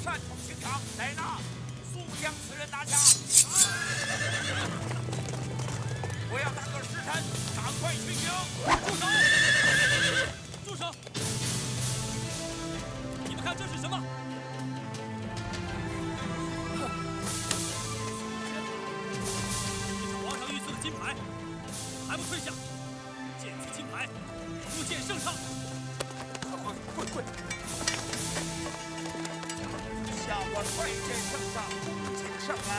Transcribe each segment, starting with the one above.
单冲轻枪在哪？速将此人拿下！我要大个时辰，赶快去行！住手！住手！你们看这是什么？这是皇上御赐的金牌，还不退下！见此金牌，不见圣上！滚！下官拜见圣上，请上岸。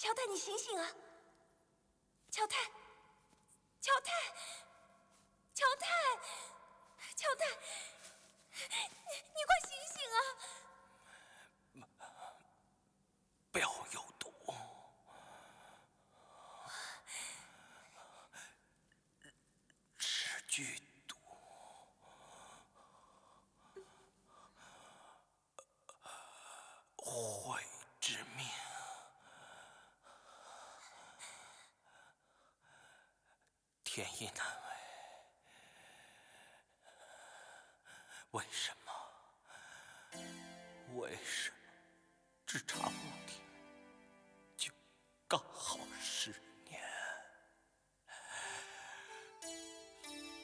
乔太，你醒醒啊！乔太，乔太，乔太，乔太，你快醒醒啊！不要有毒，是剧毒，会致命。天意难违，为什么？为什么只差5天就刚好10年，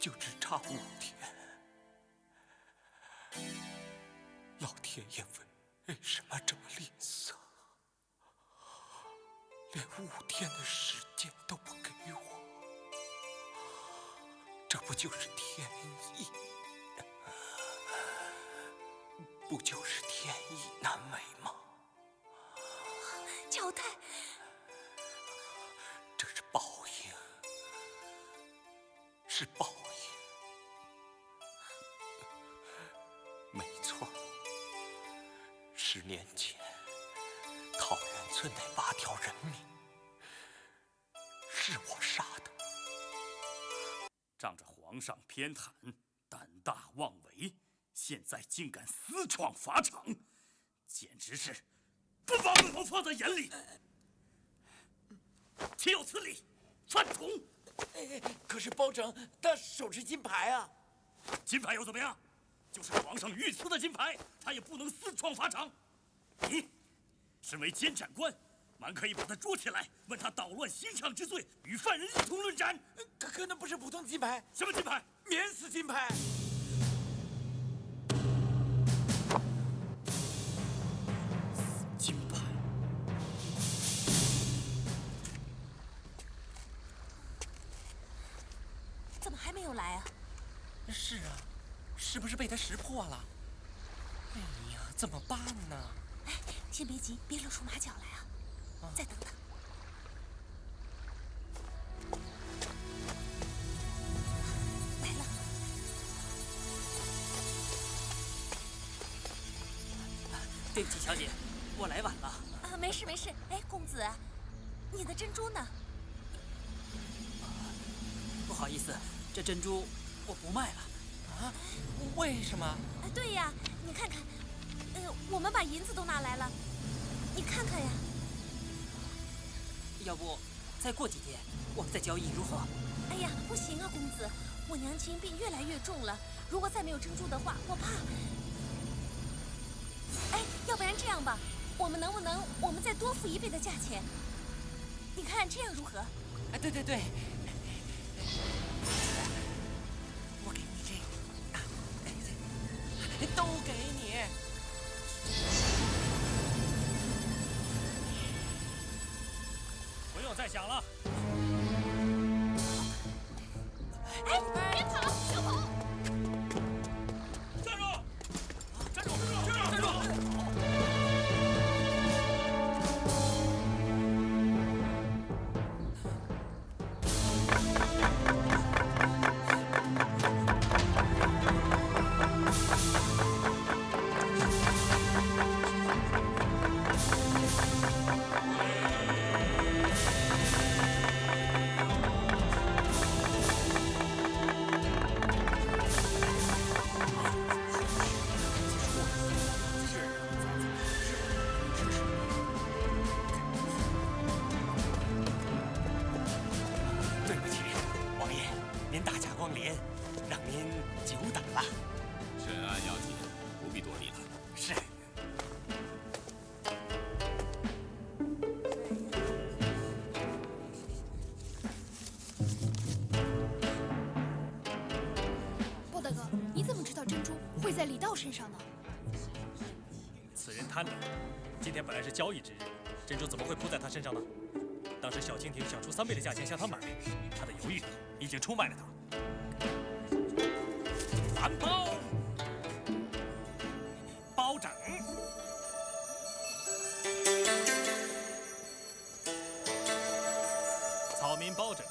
就只差5天。老天爷为什么这么吝啬，连5天的时间都不给我？这不就是天意？不就是天意难违吗？乔太，这是报应，是报应。没错，10年前，桃源村那8条人命是我杀的。仗着皇上偏袒，胆大妄为，现在竟敢私闯法场，简直是不把本王放在眼里！岂有此理！犯宠！可是包拯他手持金牌啊！金牌又怎么样？就是皇上御赐的金牌，他也不能私闯法场。你身为监斩官，满可以把他捉起来，问他捣乱刑场之罪，与犯人一同论斩。可那不是普通金牌，什么金牌？免死金牌。金牌。怎么还没有来啊？是啊，是不是被他识破了？哎呀，怎么办呢？哎，先别急，别露出马脚来啊！再等等。来了。对不起，小姐，我来晚了。啊，没事没事。哎，公子，你的珍珠呢？不好意思，这珍珠我不卖了。啊？为什么？啊，对呀，你看看，我们把银子都拿来了，你看看呀。要不再过几天我们再交易如何？哎呀，不行啊，公子，我娘亲病越来越重了，如果再没有珍珠的话，我怕……哎，要不然这样吧，我们能不能再多付1倍的价钱？你看这样如何？哎，对对对，我给你这个，都给你。不用再想了。哎，别跑，小跑！站住！站住！站住！对不起，王爷，您大驾光临，让您久等了。审案要紧，不必多礼了。是。包大哥，你怎么知道珍珠会在李道身上呢？此人贪婪，今天本来是交易之日，珍珠怎么会扑在他身上呢？当时小蜻蜓想出3倍的价钱向他买，他的犹豫已经出卖了他。反包！包拯！草民包拯。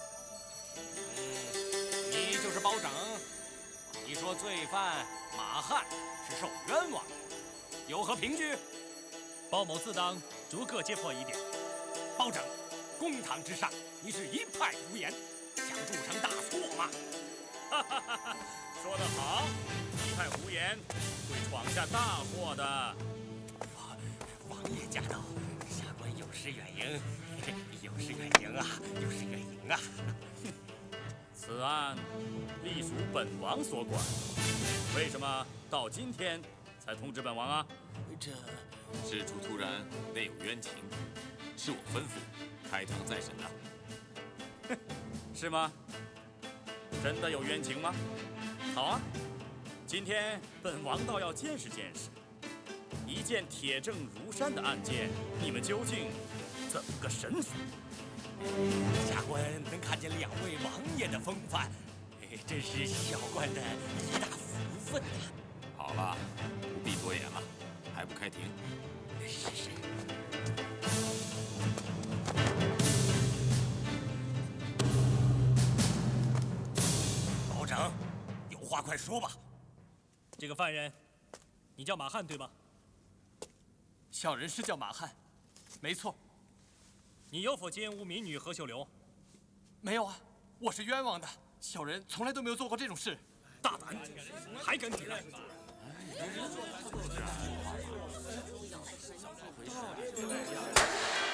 你就是包拯。你说罪犯马汉是受冤枉的，有何凭据？包某自当逐个揭破疑点。包拯，公堂之上，你是一派胡言，想铸成大错吗？哈哈哈哈！说得好，一派胡言会闯下大祸的。王爷驾到，下官有失远迎，有失远迎啊，有失远迎啊！此案隶属本王所管，为什么到今天才通知本王啊？事出突然，内有冤情，是我吩咐，开堂再审呐。是吗？真的有冤情吗？好啊，今天本王倒要见识见识，一件铁证如山的案件，你们究竟怎么个神法？下官能看见2位王爷的风范，真是小官的一大福分呐。好了，不必多言了，还不开庭？是。保长，有话快说吧。这个犯人，你叫马汉对吗？小人是叫马汉，没错。你有否奸污民女何秀莲？没有啊，我是冤枉的。小人从来都没有做过这种事。大胆，还敢抵赖！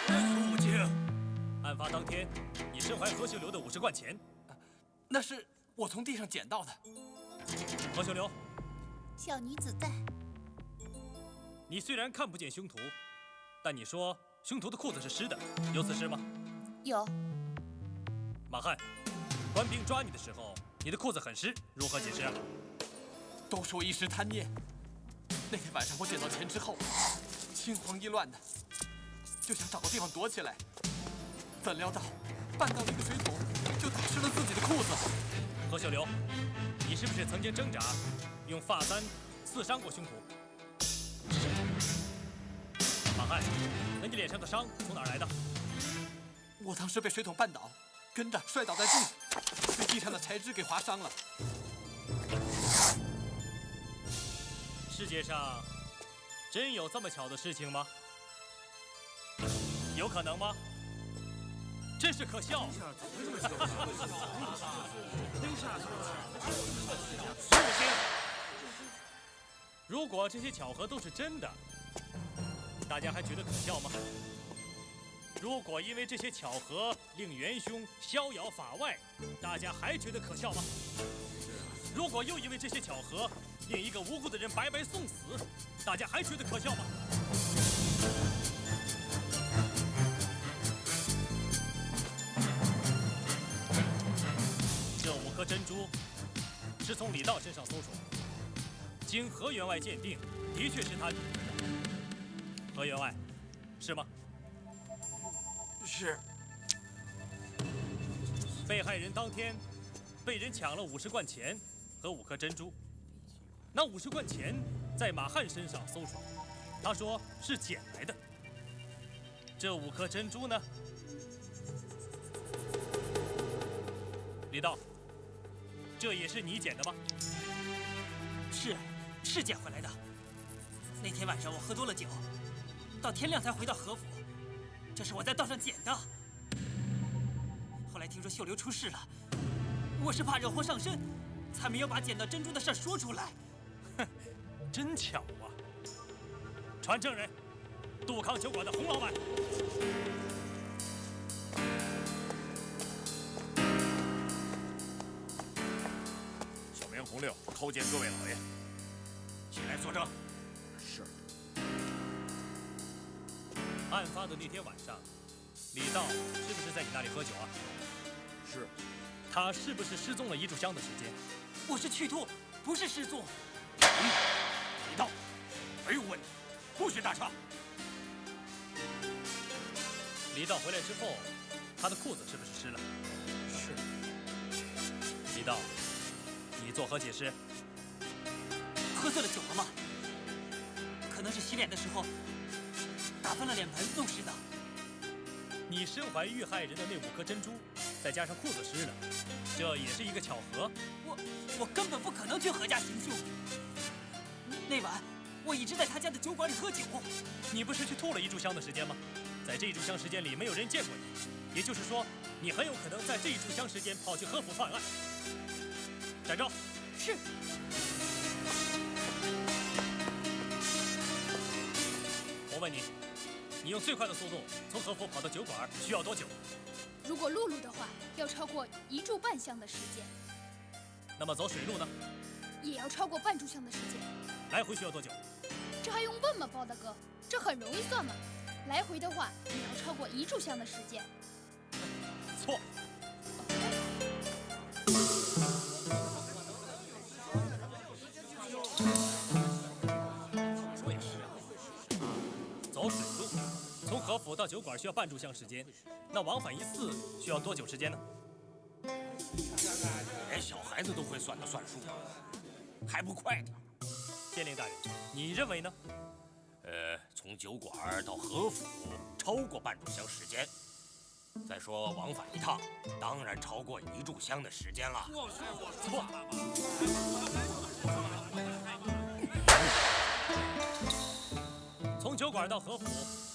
肃静！案发当天，你身怀何秀莲的50贯钱，那是我从地上捡到的。何秀莲，小女子在。你虽然看不见凶徒，但你说凶徒的裤子是湿的，有此事吗？有。马汉，官兵抓你的时候，你的裤子很湿，如何解释？都说一时贪念。那天晚上我捡到钱之后，心慌意乱的，就想找个地方躲起来。怎料到绊到了一个水桶，就打湿了自己的裤子。何秀莲，你是不是曾经挣扎，用发簪刺伤过凶徒？马汉，那你脸上的伤从哪儿来的？我当时被水桶绊倒，跟着摔倒在地上，被地上的柴枝给划伤了。世界上真有这么巧的事情吗？有可能吗？真是可笑！肃静！如果这些巧合都是真的，大家还觉得可笑吗？如果因为这些巧合令元凶逍遥法外，大家还觉得可笑吗？如果又因为这些巧合令一个无辜的人白白送死，大家还觉得可笑吗？这5颗珍珠是从李道身上搜出，经何员外鉴定，的确是他的。何员外，是吗？是。被害人当天被人抢了50贯钱和5颗珍珠，那50贯钱在马汉身上搜出，他说是捡来的。这5颗珍珠呢？李道，这也是你捡的吗？是捡回来的。那天晚上我喝多了酒，到天亮才回到和府，这是我在道上捡的。后来听说秀莲出事了，我是怕惹祸上身，才没有把捡到珍珠的事说出来。哼，真巧啊！传证人，杜康酒馆的洪老板。小名洪六，叩见各位老爷。起来作证。是。案发的那天晚上，李道是不是在你那里喝酒啊？是。他是不是失踪了1炷香的时间？我是去吐，不是失踪。李道，没有问题，不许打岔。李道回来之后，他的裤子是不是湿了？是。李道，你作何解释？喝醉了酒了吗？可能是洗脸的时候打翻了脸盆弄湿的。你身怀遇害人的那5颗珍珠，再加上裤子湿了，这也是一个巧合。我根本不可能去何家行凶。那晚我一直在他家的酒馆里喝酒。你不是去吐了1炷香的时间吗？在这1炷香时间里，没有人见过你，也就是说，你很有可能在这1炷香时间跑去和府犯案。展昭。是。我问你，你用最快的速度从和府跑到酒馆需要多久？如果陆路的话，要超过1炷半香的时间。那么走水路呢？也要超过半炷香的时间。来回需要多久？这还用问吗，包大哥？这很容易算嘛。来回的话，你要超过1炷香的时间。错。说也是啊，走水路，从河府到酒馆需要半炷香时间，那往返一次需要多久时间呢？连小孩子都会算的算数，还不快点？县令大人，你认为呢？从酒馆到河府超过半炷香时间。再说往返一趟，当然超过1炷香的时间了。错。从酒馆到河府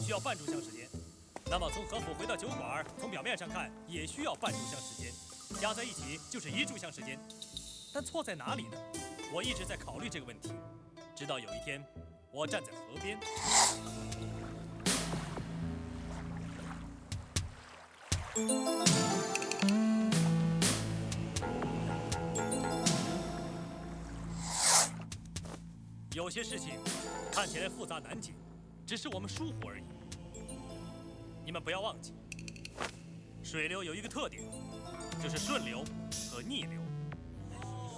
需要半炷香时间，那么从河府回到酒馆，从表面上看也需要半炷香时间，加在一起就是1炷香时间。但错在哪里呢？我一直在考虑这个问题，直到有一天，我站在河边。有些事情看起来复杂难解，只是我们疏忽而已。你们不要忘记，水流有一个特点，就是顺流和逆流。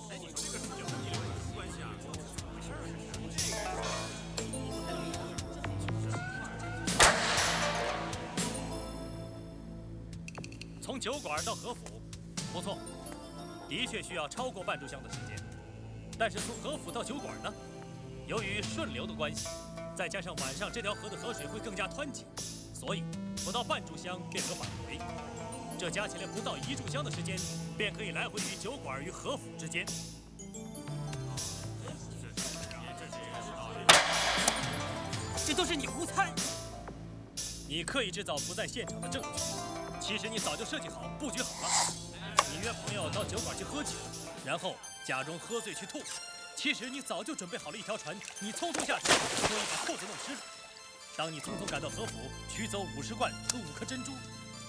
哎，你说这个顺流和逆流有什么关系啊？从酒馆到河府，不错，的确需要超过半炷香的时间。但是从河府到酒馆呢，由于顺流的关系，再加上晚上这条河的河水会更加湍急，所以不到半炷香便可返回。这加起来不到1炷香的时间，便可以来回于酒馆与河府之间。这都是你胡猜！你刻意制造不在现场的证据，其实你早就设计好、布局好了。你约朋友到酒馆去喝酒，然后假装喝醉去吐。其实你早就准备好了一条船，你匆匆下船，故意把扣子弄湿了。当你匆匆赶到河府，取走50贯和5颗珍珠，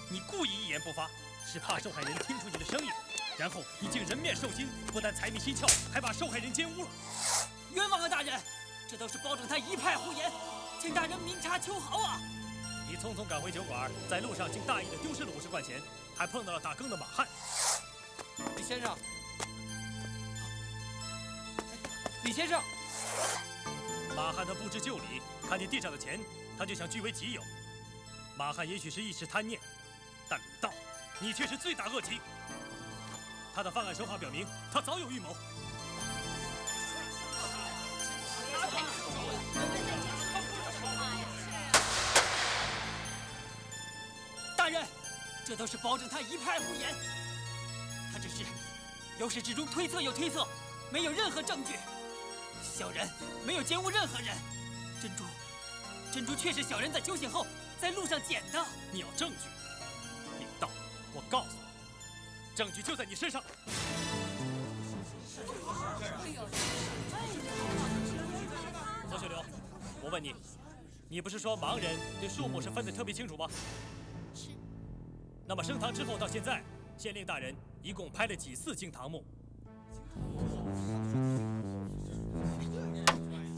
你故意一言不发，是怕受害人听出你的声音。然后你竟人面兽心，不但财迷心窍，还把受害人奸污了。冤枉啊，大人！这都是包拯他一派胡言，请大人明察秋毫啊！你匆匆赶回酒馆，在路上竟大意的丢失了50块钱，还碰到了打更的马汉。李先生，李先生，马汉他不知就里，看见地上的钱，他就想据为己有。马汉也许是一时贪念，但李道，你却是罪大恶极。他的犯案手法表明，他早有预谋。大人，这都是包拯他一派胡言，他只是由始至终推测又推测，没有任何证据。小人没有奸污任何人，珍珠确是小人在酒醒后在路上捡的。你要证据？李道，我告诉你，证据就在你身上。何秀流，我问你，你不是说盲人对数目是分得特别清楚吗？是。那么升堂之后到现在，县令大人一共拍了几次惊堂木？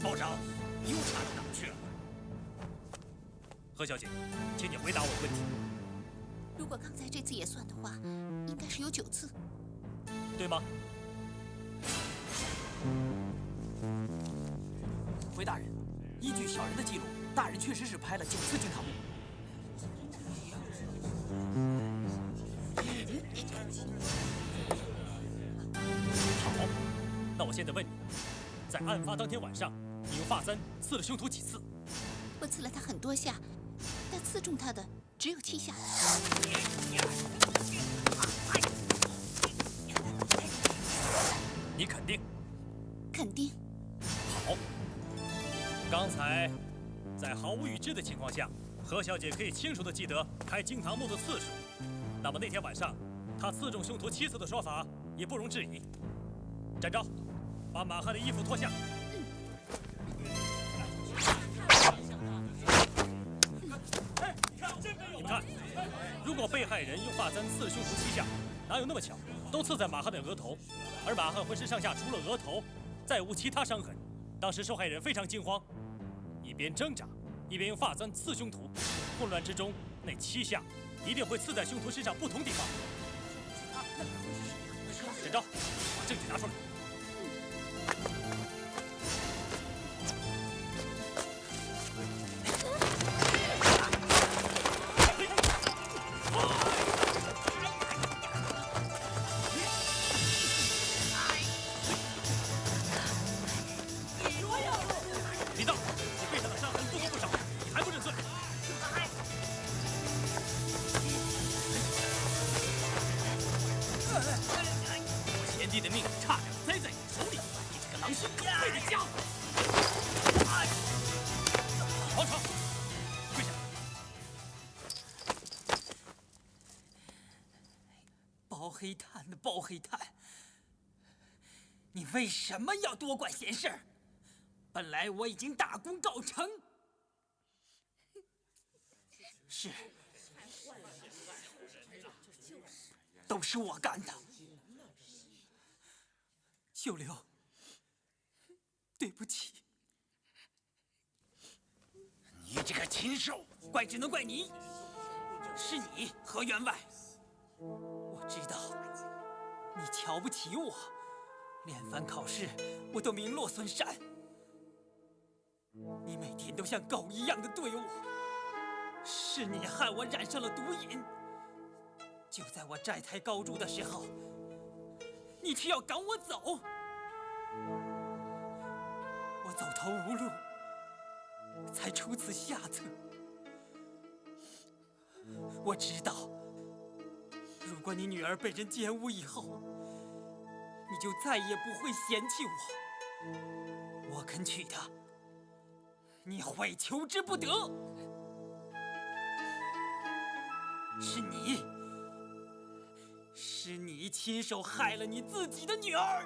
报长，你又查到哪儿去了？何小姐，请你回答我的问题。如果刚才这次也算的话，应该是有9次，对吗？回大人，依据小人的记录，大人确实是拍了9次惊堂木。好，那我现在问你，在案发当天晚上，你用发簪刺了凶徒几次？我刺了他很多下，但刺中他的只有7下。你肯定？肯定。好。刚才在毫无预知的情况下，何小姐可以清楚地记得开惊堂木的次数。那么那天晚上，她刺中凶徒7次的说法也不容置疑。展昭，把马汉的衣服脱下。你们看，如果被害人用发簪刺凶徒7下，哪有那么巧，都刺在马汉的额头，而马汉浑身上下除了额头，再无其他伤痕。当时受害人非常惊慌，一边挣扎，一边用发簪刺凶徒。混乱之中，那7下一定会刺在凶徒身上不同地方。展昭，把证据拿出来。李道，你背上的伤痕不多不少，你还不认罪？我贤弟的命差点栽在你手里，你这个狼心狗肺的家伙！皇城，跪下！包黑炭的包黑炭，你为什么要多管闲事？本来我已经大功告成。是，都是我干的。秀流，对不起。你这个禽兽！怪只能怪你，是你何员外。我知道你瞧不起我，连番考试我都名落孙山。你每天都像狗一样的对我，是你害我染上了毒瘾。就在我债台高筑的时候，你却要赶我走，我走投无路，才出此下策。我知道，如果你女儿被人奸污以后，你就再也不会嫌弃我。我肯娶她，你悔求之不得。是你亲手害了你自己的女儿。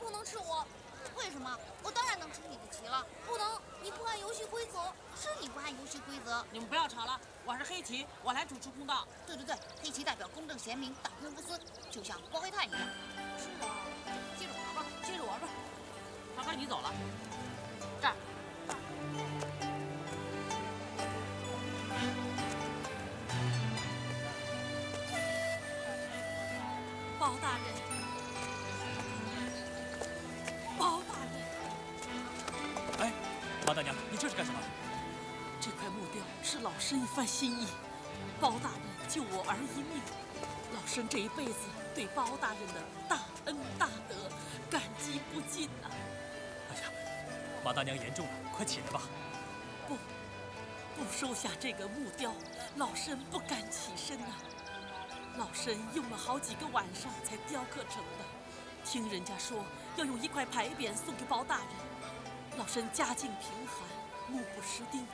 不能是我，为什么？我当然能吃你的棋了。不能，你不按游戏规则，是你不按游戏规则。你们不要吵了，我是黑棋，我来主持公道。对对对，黑棋代表公正贤明，大公无私，就像包黑炭一样。是啊，接着玩吧，接着玩吧。大哥，你走了，这儿。包大人，包大人。哎，马大娘，你这是干什么？这块木雕是老身一番心意，包大人救我儿一命，老身这一辈子对包大人的大恩大德感激不尽呐。哎呀，马大娘言重了，快起来吧。不收下这个木雕，老身不敢起身呐。老身用了好几个晚上才雕刻成的，听人家说要用一块牌匾送给包大人。老身家境贫寒，目不识丁，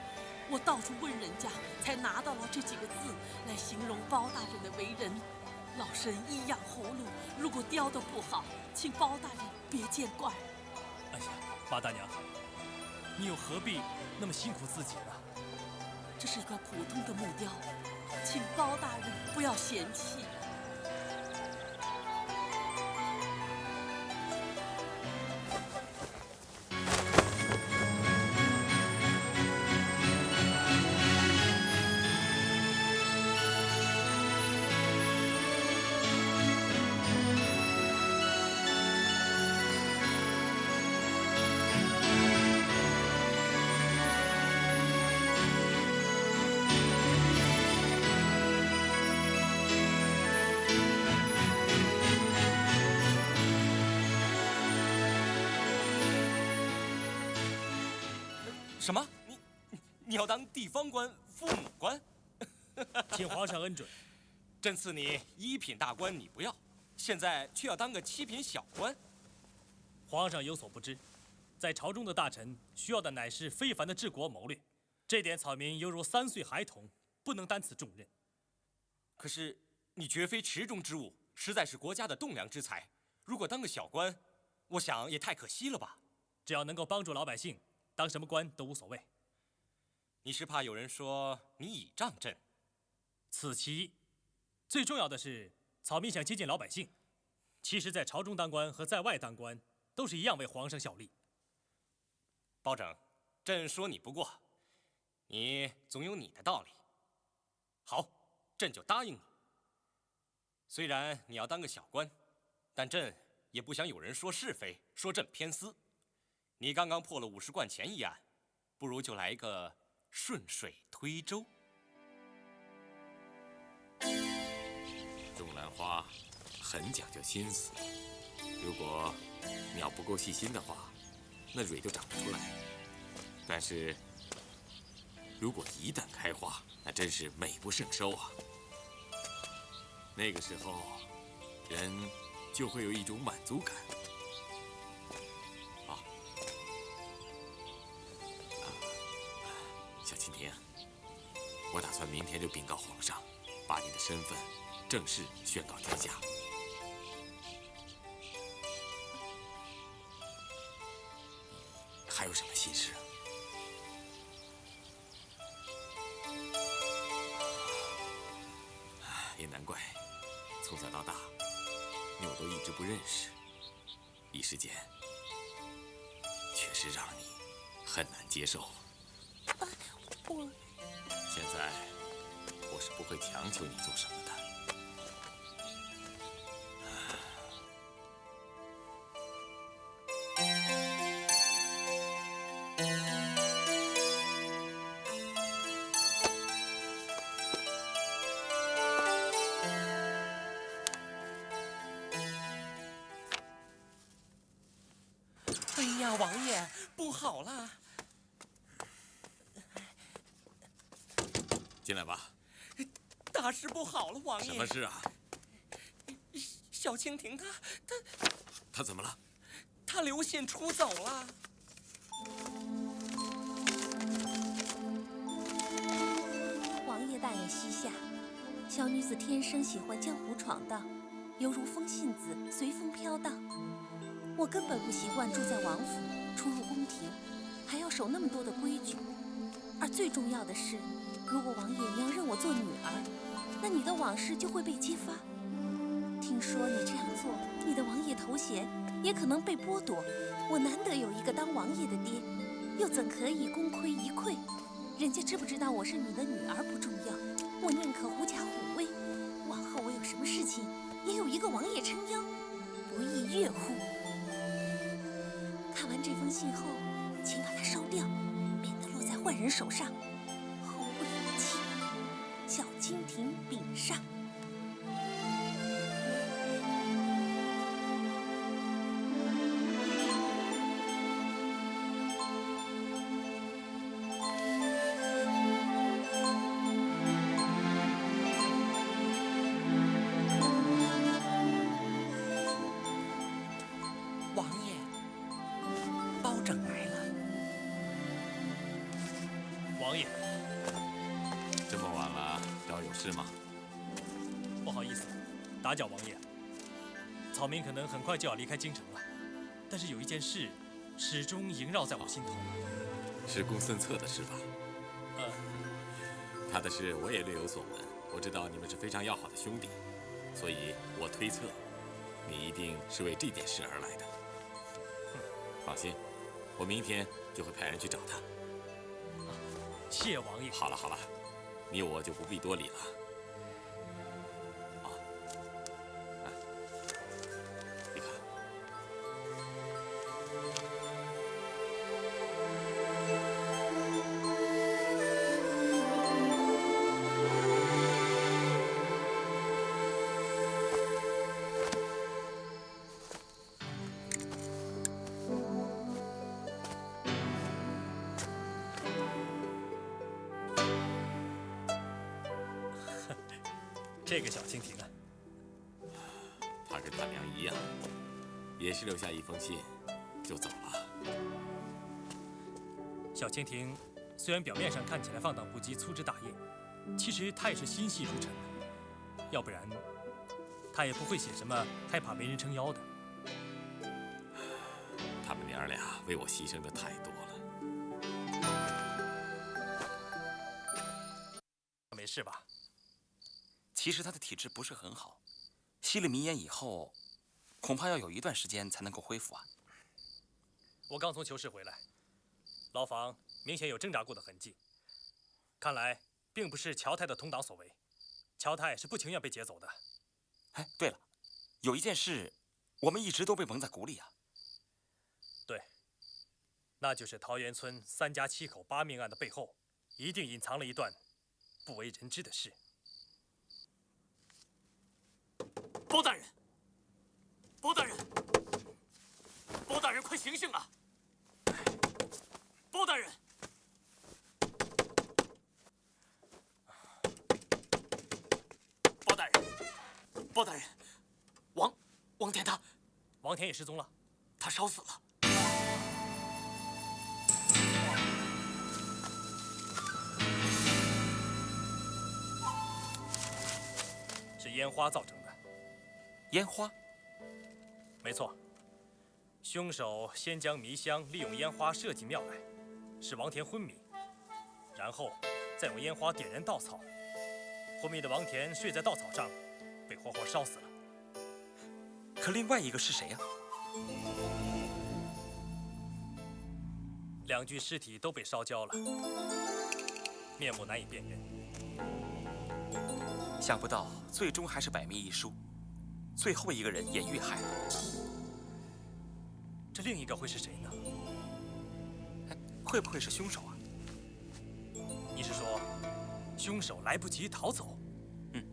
我到处问人家，才拿到了这几个字来形容包大人的为人。老身一样葫芦，如果雕得不好，请包大人别见怪。哎呀，马大娘，你又何必那么辛苦自己呢？这是一块普通的木雕，请包大人不要嫌弃。什么？你要当地方官、父母官？请皇上恩准。朕赐你1品大官，你不要，现在却要当个7品小官。皇上有所不知，在朝中的大臣需要的乃是非凡的治国谋略，这点草民犹如3岁孩童，不能担此重任。可是你绝非池中之物，实在是国家的栋梁之才。如果当个小官，我想也太可惜了吧。只要能够帮助老百姓，当什么官都无所谓。你是怕有人说你倚仗朕？此其一。最重要的是，草民想接近老百姓。其实，在朝中当官和在外当官，都是一样为皇上效力。包拯，朕说你不过，你总有你的道理。好，朕就答应你。虽然你要当个小官，但朕也不想有人说是非，说朕偏私。你刚刚破了50贯钱一案，不如就来个顺水推舟。种兰花很讲究心思，如果鸟不够细心的话，那蕊就长不出来。但是，如果一旦开花，那真是美不胜收啊！那个时候，人就会有一种满足感。小蜻蜓，我打算明天就禀告皇上，把你的身份正式宣告天下。还有什么心事？也难怪，从小到大，你我都一直不认识，一时间，确实让你很难接受。现在，我是不会强求你做什么的。哎呀，王爷，不好了！进来吧。大事不好了，王爷！什么事啊？小蜻蜓他怎么了？他流信出走了。王爷大人膝下，小女子天生喜欢江湖闯荡，犹如风信子随风飘荡。我根本不习惯住在王府，出入宫廷，还要守那么多的规矩。而最重要的是，如果王爷你要认我做女儿，那你的往事就会被揭发。听说你这样做，你的王爷头衔也可能被剥夺。我难得有一个当王爷的爹，又怎可以功亏一篑？人家知不知道我是你的女儿不重要，我宁可狐假虎威。往后我有什么事情，也有一个王爷撑腰，不亦乐乎？看完这封信后，请把它烧掉，免得落在坏人手上。后会有期，小蜻蜓禀上。王爷，包拯来了。王爷，这么晚了，找有事吗？不好意思，打搅王爷。草民可能很快就要离开京城了，但是有一件事始终萦绕在我心头。是公孙策的事吧？他的事我也略有所闻。我知道你们是非常要好的兄弟，所以我推测，你一定是为这件事而来的。放心，我明天就会派人去找他。谢王爷。好了好了，你我就不必多礼了。你看，这个小蜻蜓啊，他跟他娘一样，也是留下一封信就走了。小蜻蜓虽然表面上看起来放荡不羁、粗枝大叶，其实他也是心细如尘的。要不然，他也不会写什么害怕没人撑腰的。他们娘俩为我牺牲的太多了。没事吧？其实他的体质不是很好，吸了迷烟以后，恐怕要有一段时间才能够恢复啊。我刚从囚室回来，牢房明显有挣扎过的痕迹，看来并不是乔太的同党所为，乔太是不情愿被劫走的。哎，对了，有一件事，我们一直都被蒙在鼓里啊。对，那就是桃源村3家7口8命案的背后，一定隐藏了一段不为人知的事。包大人，包大人，包大人，快醒醒啊！包大人，包大人，包大人，王田他，王田也失踪了，他烧死了。是烟花造成的。烟花？没错。凶手先将迷香利用烟花射进庙来，使王田昏迷，然后再用烟花点燃稻草。昏迷的王田睡在稻草上，被活活烧死了。可另外一个是谁呀？2具尸体都被烧焦了，面目难以辨认。想不到最终还是百密一疏，最后一个人也遇害了。这另一个会是谁呢？会不会是凶手啊？你是说，凶手来不及逃走？嗯。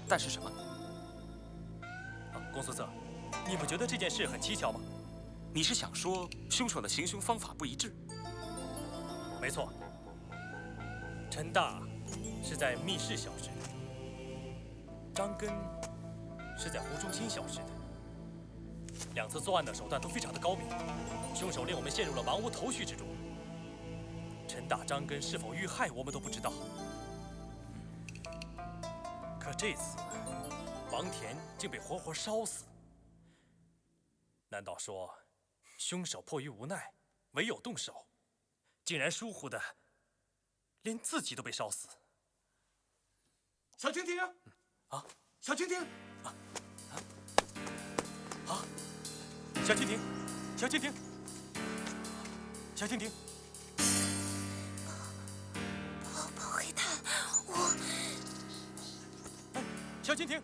但是什么？公孙策，你不觉得这件事很蹊跷吗？你是想说凶手的行凶方法不一致？没错。陈大是在密室消失的，张根是在湖中心消失的。2次作案的手段都非常的高明，凶手令我们陷入了茫无头绪之中。陈大、张根是否遇害，我们都不知道。可这次，王田竟被活活烧死。难道说，凶手迫于无奈，唯有动手，竟然疏忽的连自己都被烧死？小蜻蜓，啊，小蜻蜓，小蜻蜓，小蜻蜓，小蜻蜓，包黑炭，小蜻蜓。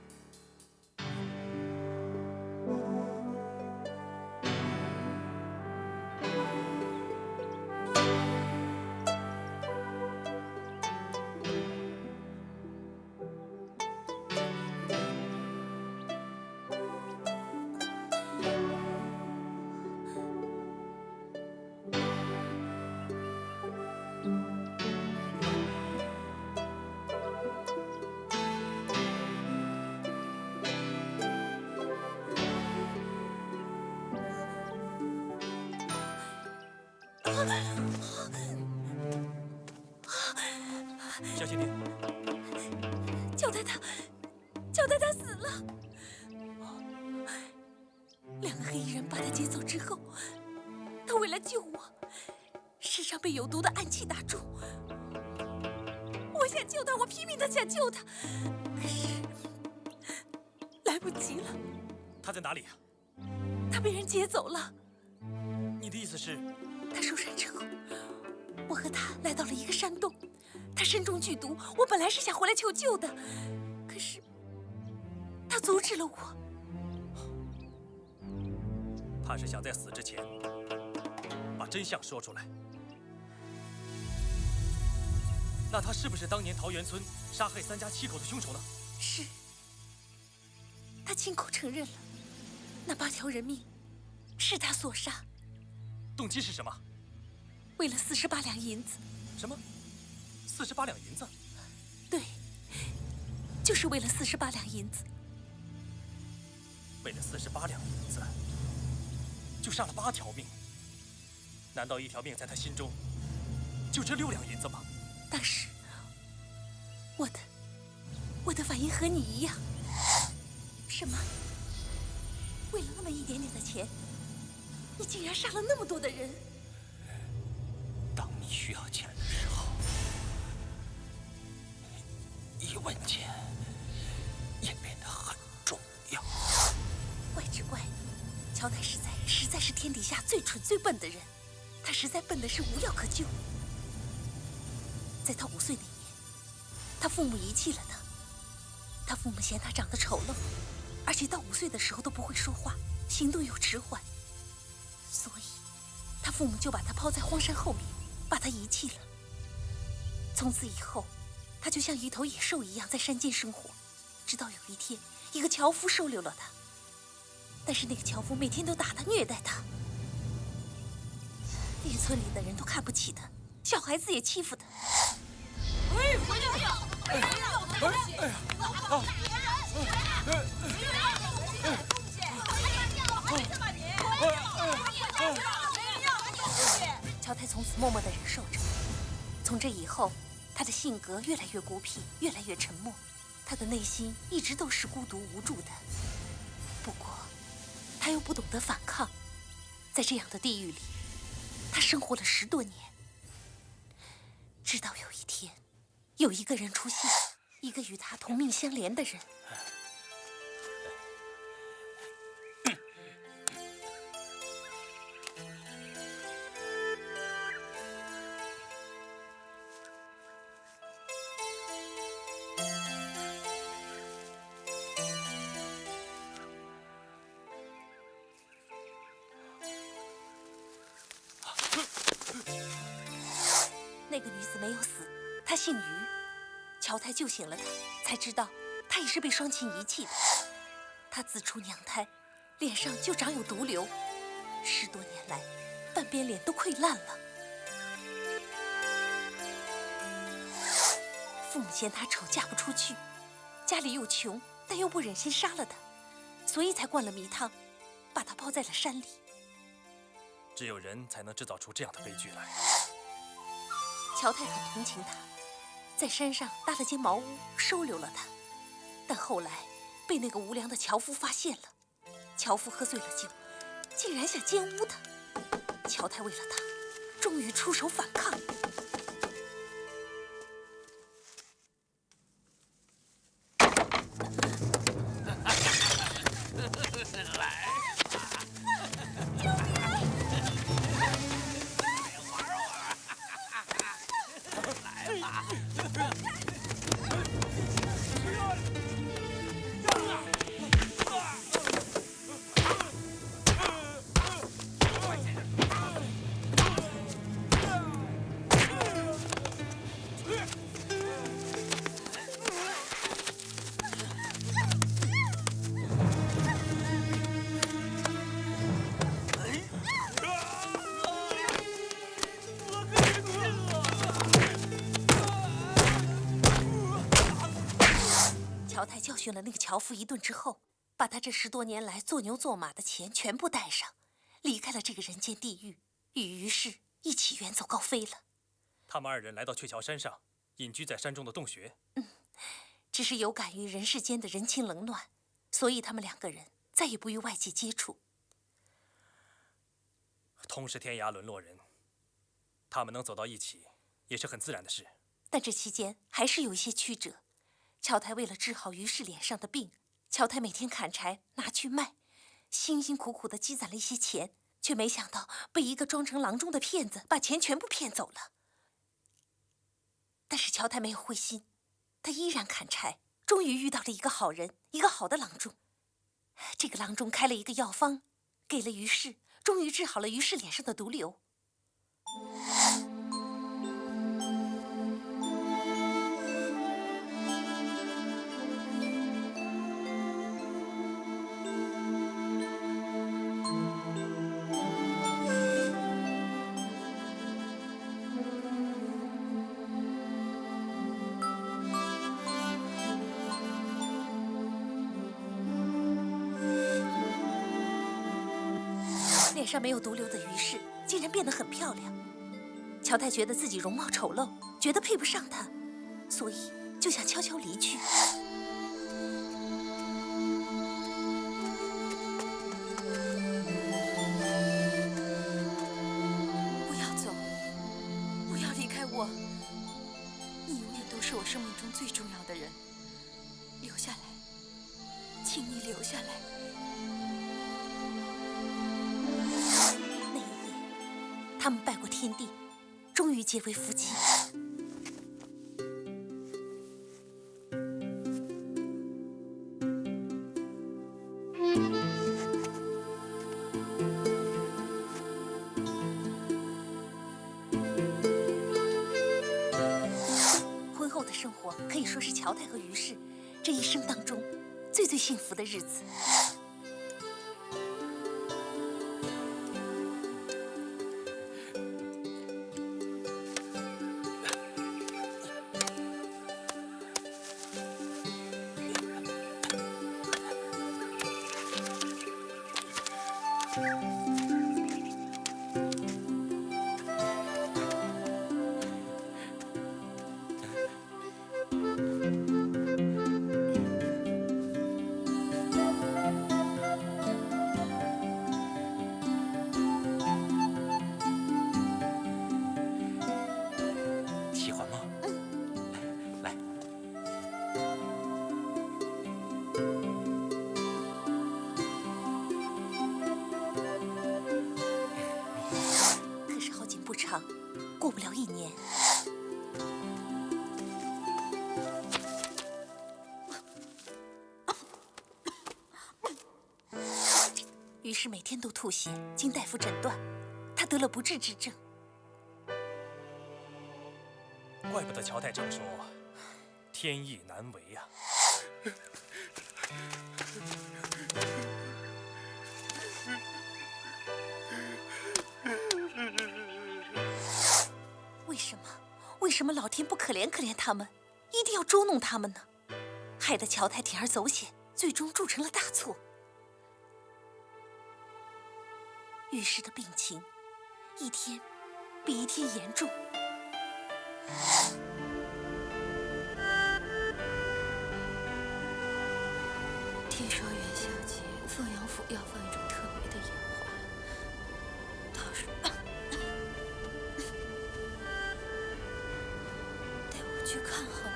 小蜻蜓，乔太他死了。2个黑衣人把他劫走之后，他为了救我，身上被有毒的暗器打中。我想救他，我拼命的想救他，可是来不及了。他在哪里？他被人劫走了。你的意思是？他受伤之后，我和他来到了一个山洞。他身中剧毒，我本来是想回来求救的，可是他阻止了我。他是想在死之前把真相说出来。那他是不是当年桃源村杀害3家7口的凶手呢？是。他亲口承认了，那8条人命是他所杀。动机是什么？为了48两银子。什么？48两银子？对，就是为了48两银子。为了48两银子，就杀了8条命。难道一条命在他心中就值6两银子吗？当时，我的反应和你一样。什么？为了那么一点点的钱，你竟然杀了那么多的人？当你需要钱的时候，1文钱也变得很重要。怪只怪，乔太实在是天底下最蠢最笨的人，他实在笨的是无药可救。在他5岁那年，他父母遗弃了他，他父母嫌他长得丑陋，而且到5岁的时候都不会说话，行动又迟缓，所以他父母就把他抛在荒山后面，把他遗弃了。从此以后，他就像一头野兽一样在山间生活，直到有一天，一个樵夫收留了他。但是那个樵夫每天都打他，虐待他，连村里的人都看不起他，小孩子也欺负他。哎呀！乔太从此默默地忍受着。从这以后，他的性格越来越孤僻，越来越沉默，他的内心一直都是孤独无助的。不过，他又不懂得反抗，在这样的地狱里，他生活了10多年。直到有一天，有一个人出现，一个与他同命相连的人。那个女子没有死，她姓于。乔太救醒了她，才知道她也是被双亲遗弃的。她自出娘胎，脸上就长有毒瘤，10多年来，半边脸都溃烂了。父母嫌她丑，嫁不出去，家里又穷，但又不忍心杀了她，所以才灌了迷汤，把她抛在了山里。只有人才能制造出这样的悲剧来。乔太很同情他，在山上搭了间茅屋，收留了他。但后来被那个无良的樵夫发现了，樵夫喝醉了酒，竟然想奸污他。乔太为了他，终于出手反抗。乔太教训了那个樵夫一顿之后，把他这10多年来做牛做马的钱全部带上，离开了这个人间地狱，与于氏一起远走高飞了。他们2人来到鹊桥山上，隐居在山中的洞穴。只是有感于人世间的人情冷暖，所以他们2个人再也不与外界接触。同是天涯沦落人，他们能走到一起，也是很自然的事。但这期间还是有一些曲折。乔太为了治好于氏脸上的病，乔太每天砍柴拿去卖，辛辛苦苦地积攒了一些钱，却没想到被一个装成郎中的骗子把钱全部骗走了。但是乔太没有灰心，他依然砍柴，终于遇到了一个好人，一个好的郎中。这个郎中开了一个药方，给了于氏，终于治好了于氏脸上的毒瘤。脸上没有毒瘤的于氏，竟然变得很漂亮。乔太觉得自己容貌丑陋，觉得配不上她，所以就想悄悄离去。不要走，不要离开我，你永远都是我生命中最重要的人。留下来，请你留下来。那一夜，他们拜过天地，终于结为夫妻。婚后的生活可以说是乔太和于氏这一生当中最幸福的日子。喜欢吗？来。可是好景不长，过不了1年，于是每天都吐血，经大夫诊断，他得了不治之症。怪不得乔太常说天意难违呀。为什么老天不可怜可怜他们，一定要捉弄他们呢？害得乔太铤而走险，最终铸成了大错。于氏的病情一天比一天严重。听说元宵节凤阳府要放一种特别的烟花，到时带我去看好吗？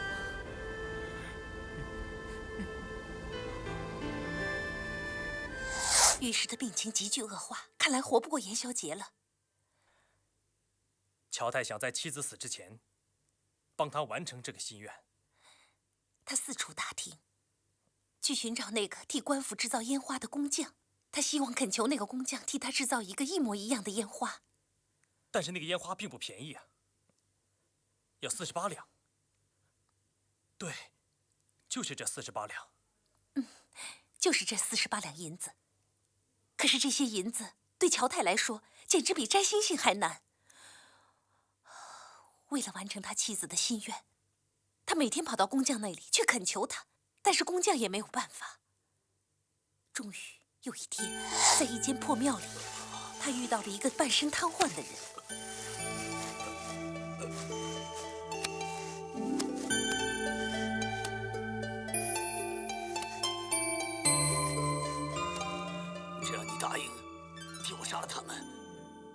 于氏的病情急剧恶化，看来活不过元宵节了。乔太想在妻子死之前，帮他完成这个心愿。他四处打听，去寻找那个替官府制造烟花的工匠。他希望恳求那个工匠替他制造一个一模一样的烟花。但是那个烟花并不便宜啊，要48两。对，就是这48两。就是这48两银子。可是这些银子对乔太来说，简直比摘星星还难。为了完成他妻子的心愿，他每天跑到工匠那里去恳求他，但是工匠也没有办法。终于有一天，在一间破庙里，他遇到了一个半身瘫痪的人。只要你答应替我杀了他们，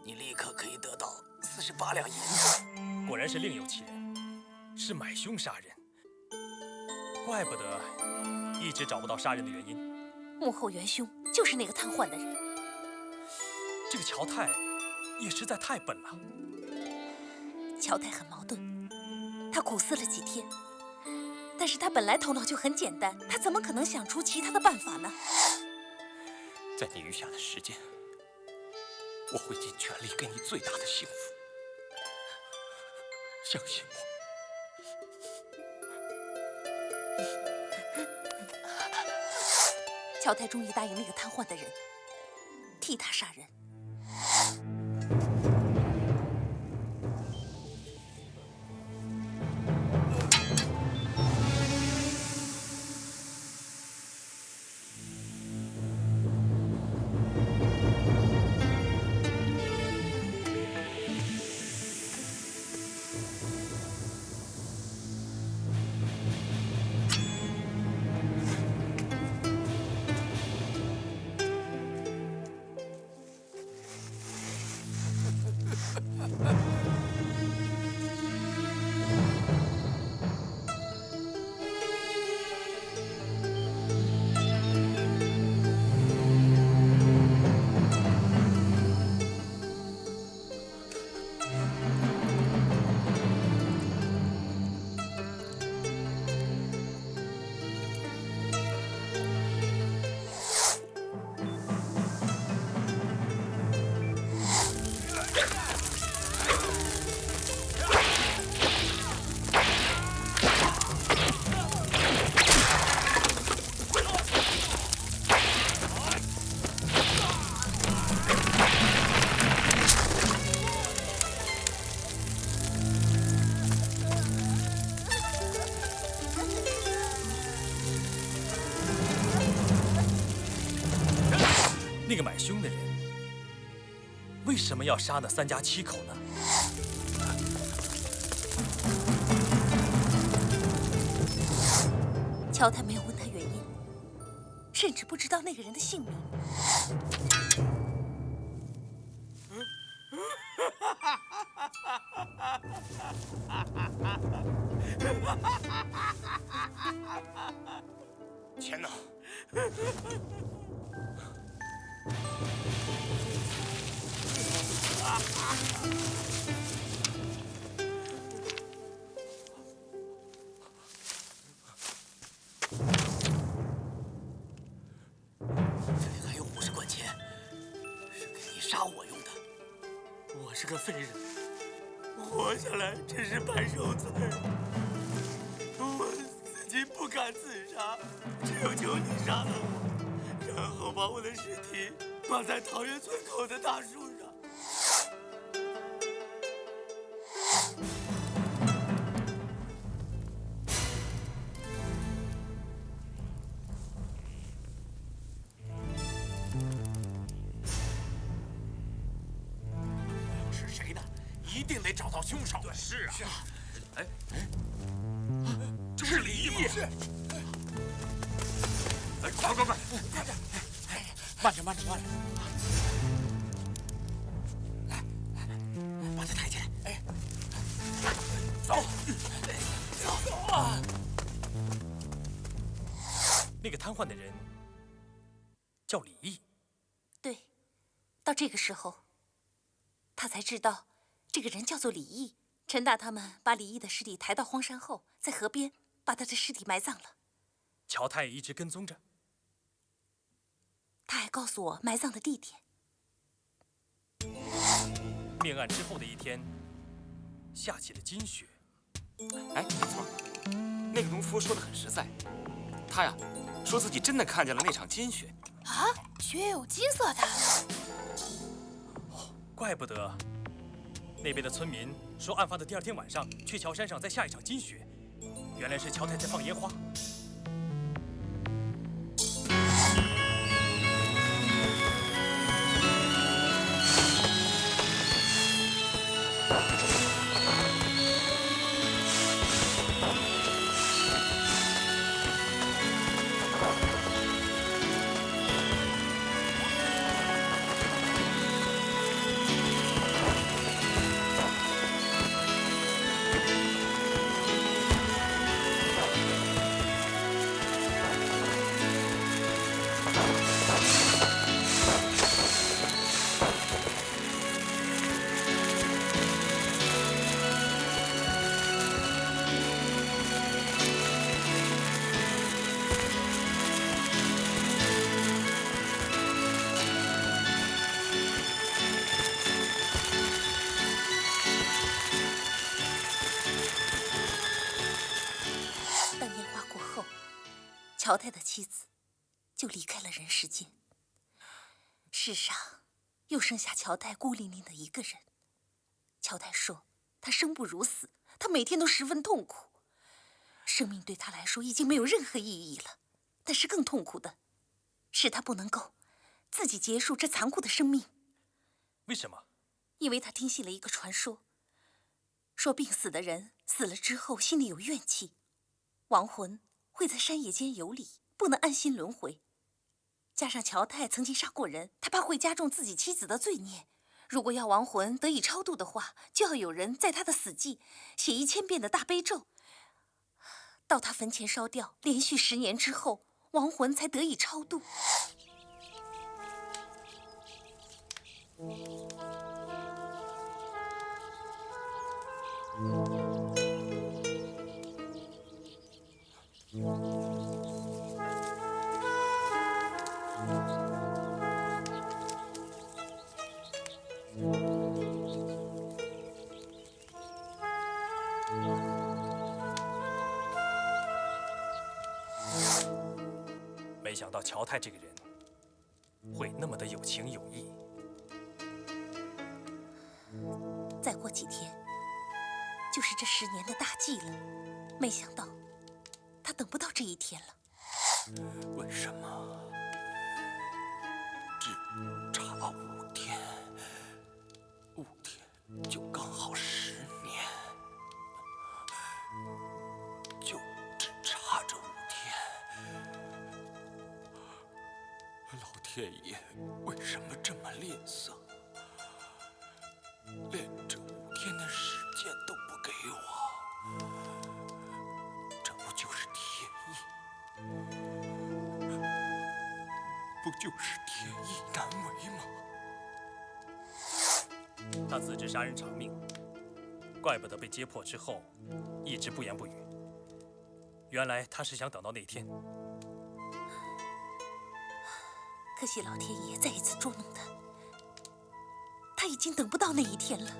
你立刻可以得到48两银子。果然是另有其人，是买凶杀人。怪不得一直找不到杀人的原因。幕后元凶就是那个瘫痪的人。这个乔太也实在太笨了。乔太很矛盾，他苦思了几天，但是他本来头脑就很简单，他怎么可能想出其他的办法呢？在你余下的时间，我会尽全力给你最大的幸福。相信我。乔太终于答应那个瘫痪的人，替他杀人。个买凶的人为什么要杀那3家7口呢？乔太没有问他原因，甚至不知道那个人的姓名。钱呢？这里还有50贯钱，是给你杀我用的。我是个废人，活下来只是办受罪。我自己不敢自杀，只有求你杀了我，然后把我的尸体绑在桃源村口的大树上。是谁呢？一定得找到凶手。对，是啊。哎，这不是李毅吗？是。哎，快！慢着！来，把他抬起来。哎，走。那个瘫痪的人叫李毅。对，到这个时候，他才知道这个人叫做李毅。陈大他们把李毅的尸体抬到荒山后，在河边把他的尸体埋葬了。乔太一直跟踪着。他还告诉我埋葬的地点。命案之后的一天，下起了金雪。哎，没错，那个农夫说的很实在，他呀说自己真的看见了那场金雪。啊，雪有金色的。怪不得那边的村民说，案发的第2天晚上，鹊桥山上在下一场金雪，原来是乔太在放烟花。乔太的妻子就离开了人世间。世上又剩下乔太孤零零的一个人。乔太说，他生不如死，他每天都十分痛苦。生命对他来说已经没有任何意义了，但是更痛苦的是他不能够自己结束这残酷的生命。为什么？因为他听信了一个传说，说病死的人死了之后心里有怨气，亡魂会在山野间游离，不能安心轮回。加上乔太曾经杀过人，他怕会加重自己妻子的罪孽。如果要亡魂得以超度的话，就要有人在他的死际写1000遍的大悲咒，到他坟前烧掉，连续10年之后，亡魂才得以超度。没想到乔太这个人会那么的有情有义。再过几天就是这10年的大忌了，没想到他等不到这一天了。为什么？天爷为什么这么吝啬，连这5天的时间都不给我？这不就是天意？不就是天意难违吗？他自知杀人偿命，怪不得被揭破之后一直不言不语。原来他是想等到那天。可惜老天爷再一次捉弄他，他已经等不到那一天了。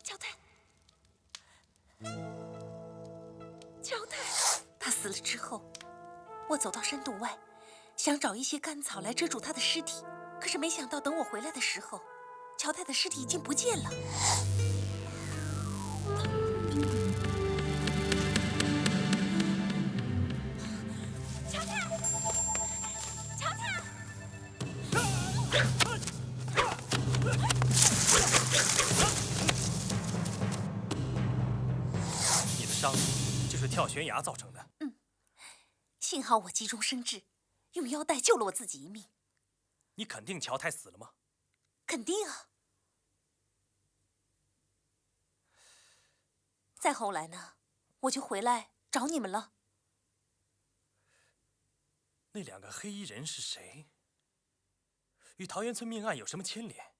乔太，乔太，他死了之后，我走到山洞外，想找一些干草来遮住他的尸体，可是没想到等我回来的时候，乔太的尸体已经不见了。乔太，乔太！你的伤就是跳悬崖造成的。幸好我急中生智，用腰带救了我自己一命。你肯定乔太死了吗？肯定啊。再后来呢，我就回来找你们了。那2个黑衣人是谁？与桃源村命案有什么牵连？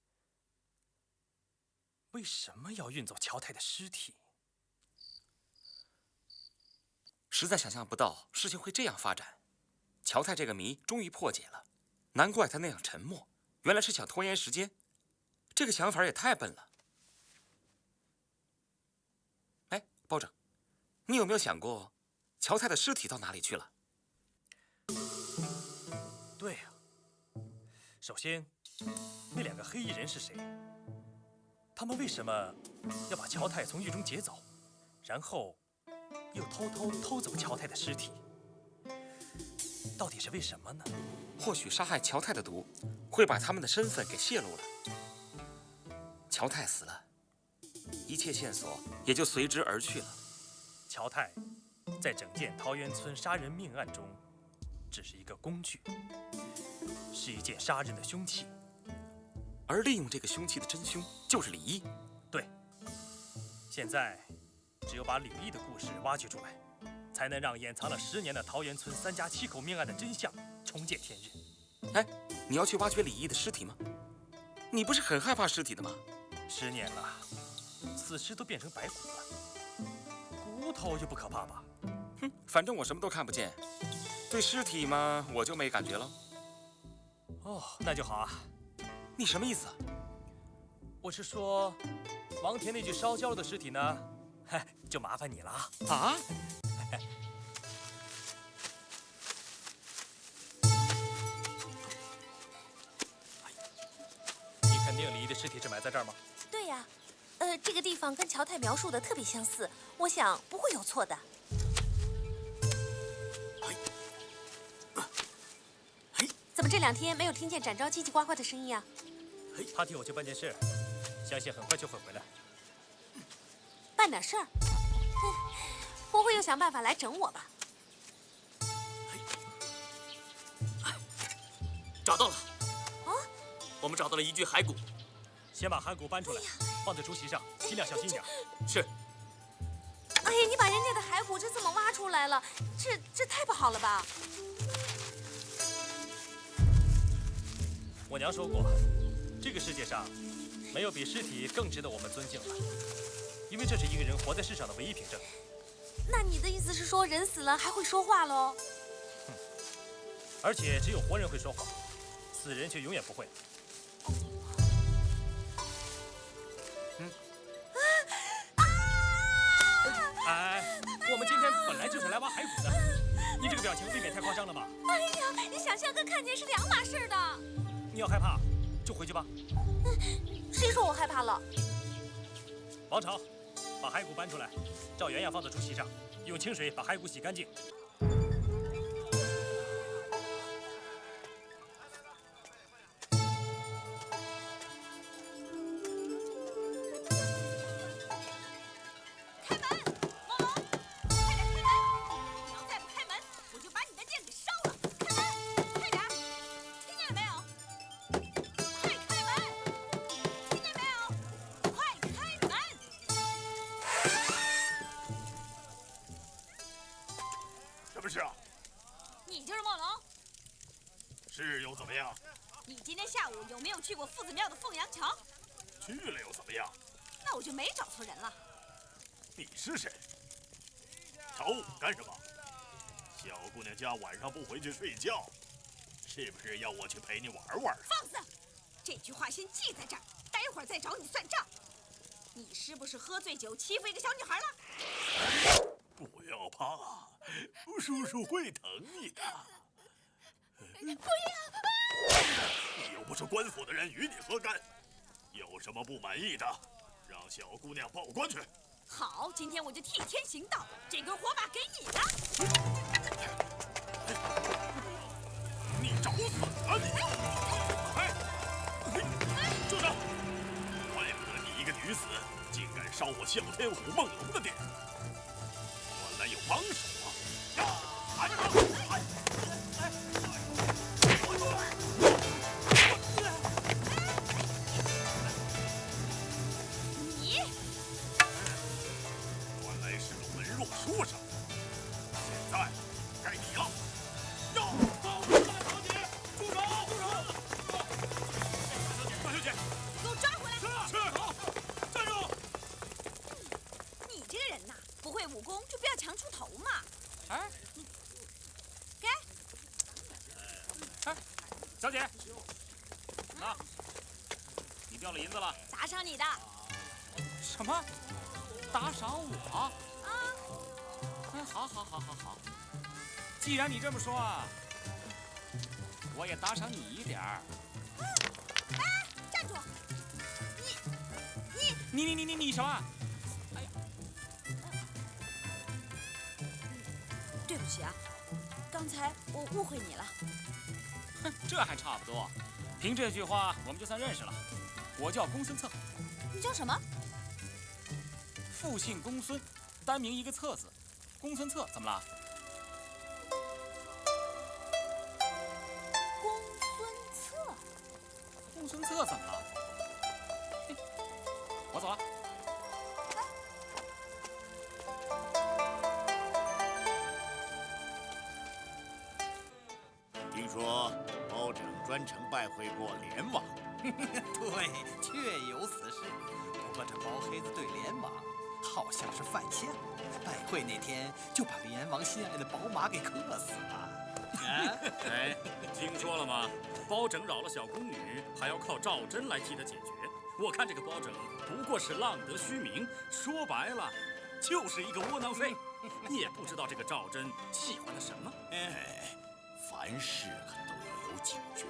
为什么要运走乔太的尸体？实在想象不到事情会这样发展。乔太这个谜终于破解了，难怪他那样沉默，原来是想拖延时间。这个想法也太笨了。哎，包拯，你有没有想过，乔太的尸体到哪里去了？对呀。首先，那2个黑衣人是谁？他们为什么要把乔太从狱中劫走，然后又偷走乔太的尸体？到底是为什么呢？或许杀害乔太的毒会把他们的身份给泄露了。乔太死了，一切线索也就随之而去了。乔太在整件桃源村杀人命案中只是一个工具，是一件杀人的凶器。而利用这个凶器的真凶就是李一。对，现在只有把李一的故事挖掘出来，才能让掩藏了10年的桃源村3家7口命案的真相重见天日。哎，你要去挖掘李一的尸体吗？你不是很害怕尸体的吗？10年了，死尸都变成白骨了，骨头就不可怕吧？哼，反正我什么都看不见，对尸体嘛，我就没感觉了。哦，那就好啊。你什么意思啊？我是说，王田那具烧焦了的尸体呢，就麻烦你了啊。啊？你肯定李一的尸体是埋在这儿吗？对呀，这个地方跟乔太描述的特别相似，我想不会有错的。怎么这2天没有听见展昭叽叽呱呱的声音啊？他替我去办件事，相信很快就会回来。办点事儿？不会又想办法来整我吧？找到了！啊！我们找到了一具骸骨。先把骸骨搬出来，放在竹席上，尽量小心点。是。哎呀，你把人家的骸骨就这么挖出来了，这太不好了吧？我娘说过，这个世界上没有比尸体更值得我们尊敬了，因为这是一个人活在世上的唯一凭证。那你的意思是说，人死了还会说话喽？而且只有活人会说话，死人却永远不会。哎，我们今天本来就是来挖骸骨的，你这个表情未免太夸张了吧？哎呀，你想象跟看见是2码事的。你要害怕，就回去吧。谁说我害怕了？王朝，把骸骨搬出来，照原样放在竹席上，用清水把骸骨洗干净。开门，龙龙，快点开门！今天下午有没有去过夫子庙的凤阳桥？去了又怎么样？那我就没找错人了。你是谁？找我干什么？小姑娘家晚上不回去睡觉，是不是要我去陪你玩玩？放肆！这句话先记在这儿，待会儿再找你算账。你是不是喝醉酒欺负一个小女孩了？不要怕，叔叔会疼你的。不要！你又不是官府的人，与你何干？有什么不满意的，让小姑娘报官去。好，今天我就替天行道，这根火把给你了。你找死啊你！哎，住手！怪不得你一个女子竟敢烧我哮天虎梦龙的店，原来有帮手啊！你原来是个文弱书生，现在该你了！大小姐，给我抓回来！是，好，站住！你这个人呐，不会武功就不要强出头嘛。哎，给。哎，小姐，拿，你掉了银子了。打赏你的。什么？打赏我？啊。哎，好。既然你这么说啊，我也打赏你一点儿。哎，站住！你什么？哎呀，对不起啊，刚才我误会你了。哼，这还差不多。凭这句话，我们就算认识了。我叫公孙策。你叫什么？复姓公孙，单名一个策字。公孙策怎么了？公孙策怎么了？我走了。听说包拯专程拜会过连王。对，确有此事。不过这包黑子对连王好像是犯相，拜会那天就把连王心爱的宝马给克死了。哎，听说了吗？包拯扰了小宫女，还要靠赵祯来替他解决。我看这个包拯不过是浪得虚名，说白了就是一个窝囊废，也不知道这个赵祯喜欢他什么。哎，凡事可都要有警觉，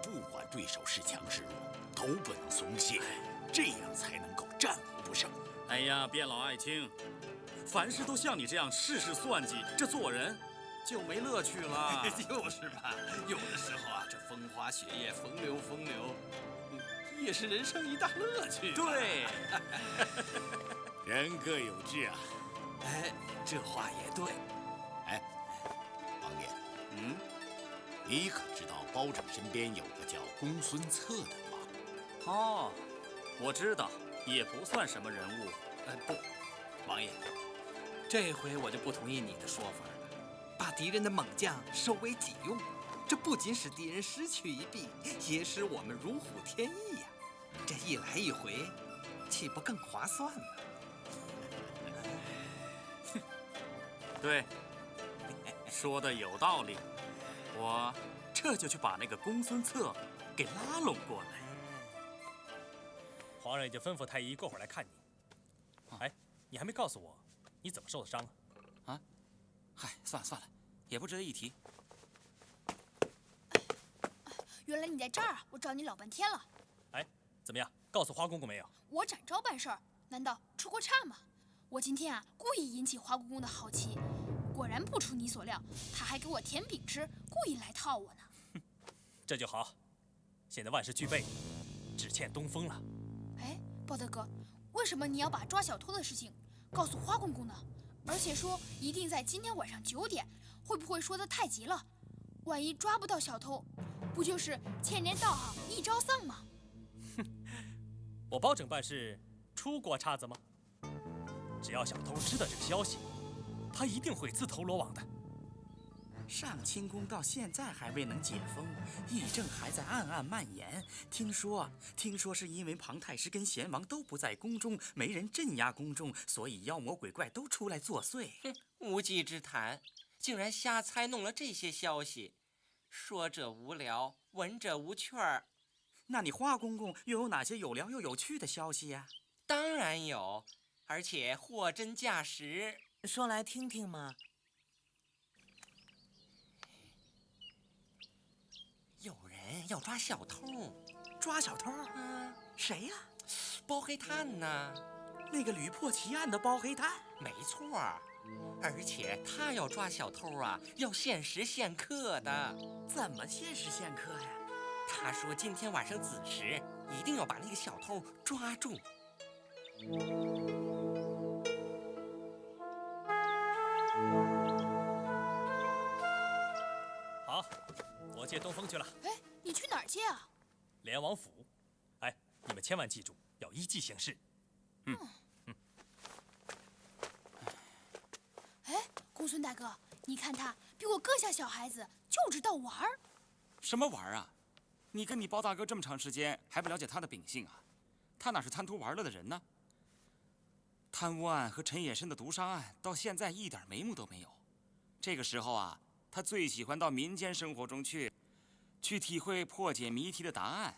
不管对手是强是弱，都不能松懈，这样才能够战无不胜。哎呀，卞老爱卿，凡事都像你这样事事算计，这做人就没乐趣了。就是嘛，有的时候啊，这风花雪月、风流，也是人生一大乐趣。对，人各有志啊。哎，这话也对。哎，王爷，你可知道包拯身边有个叫公孙策的吗？哦，我知道，也不算什么人物。不，王爷，这回我就不同意你的说法了。把敌人的猛将收为己用，这不仅使敌人失去一臂，也使我们如虎添翼呀。这一来一回，岂不更划算吗？对，说的有道理。我这就去把那个公孙策给拉拢过来。皇上已经吩咐太医过会儿来看你。哎，你还没告诉我你怎么受的伤啊？啊？嗨，算了，也不值得一提。原来你在这儿啊！我找你老半天了。哎，怎么样？告诉花公公没有？我展昭办事儿，难道出过岔吗？我今天啊，故意引起花公公的好奇，果然不出你所料，他还给我甜饼吃，故意来套我呢。这就好，现在万事俱备，只欠东风了。哎，包大哥，为什么你要把抓小偷的事情告诉花公公呢？而且说一定在今天晚上9点，会不会说得太急了？万一抓不到小偷，不就是千年道行一朝丧吗？我包拯办事出过岔子吗？只要小偷知道这个消息，他一定会自投罗网的。上清宫到现在还未能解封，疫症还在暗暗蔓延。听说是因为庞太师跟贤王都不在宫中，没人镇压宫中，所以妖魔鬼怪都出来作祟。哼，无稽之谈，竟然瞎猜弄了这些消息。说者无聊，闻者无趣儿。那你花公公又有哪些有聊又有趣的消息呀？当然有，而且货真价实。说来听听嘛。有人要抓小偷。抓小偷？谁呀？包黑炭呢？那个屡破奇案的包黑炭？没错，而且他要抓小偷啊，要限时限刻的。怎么限时限刻呀？他说今天晚上子时一定要把那个小偷抓住。好，我借东风去了。哎，你去哪儿借啊？连王府。哎，你们千万记住，要依计行事。哎，公孙大哥，你看他比我更像小孩子，就知道玩儿。什么玩啊？你跟你包大哥这么长时间，还不了解他的秉性啊？他哪是贪图玩乐的人呢？贪污案和陈野参的毒杀案到现在一点眉目都没有。这个时候啊，他最喜欢到民间生活中去体会破解谜题的答案，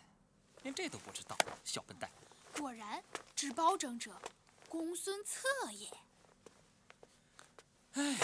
连这都不知道，小笨蛋！果然，知包拯者，公孙策也。唉。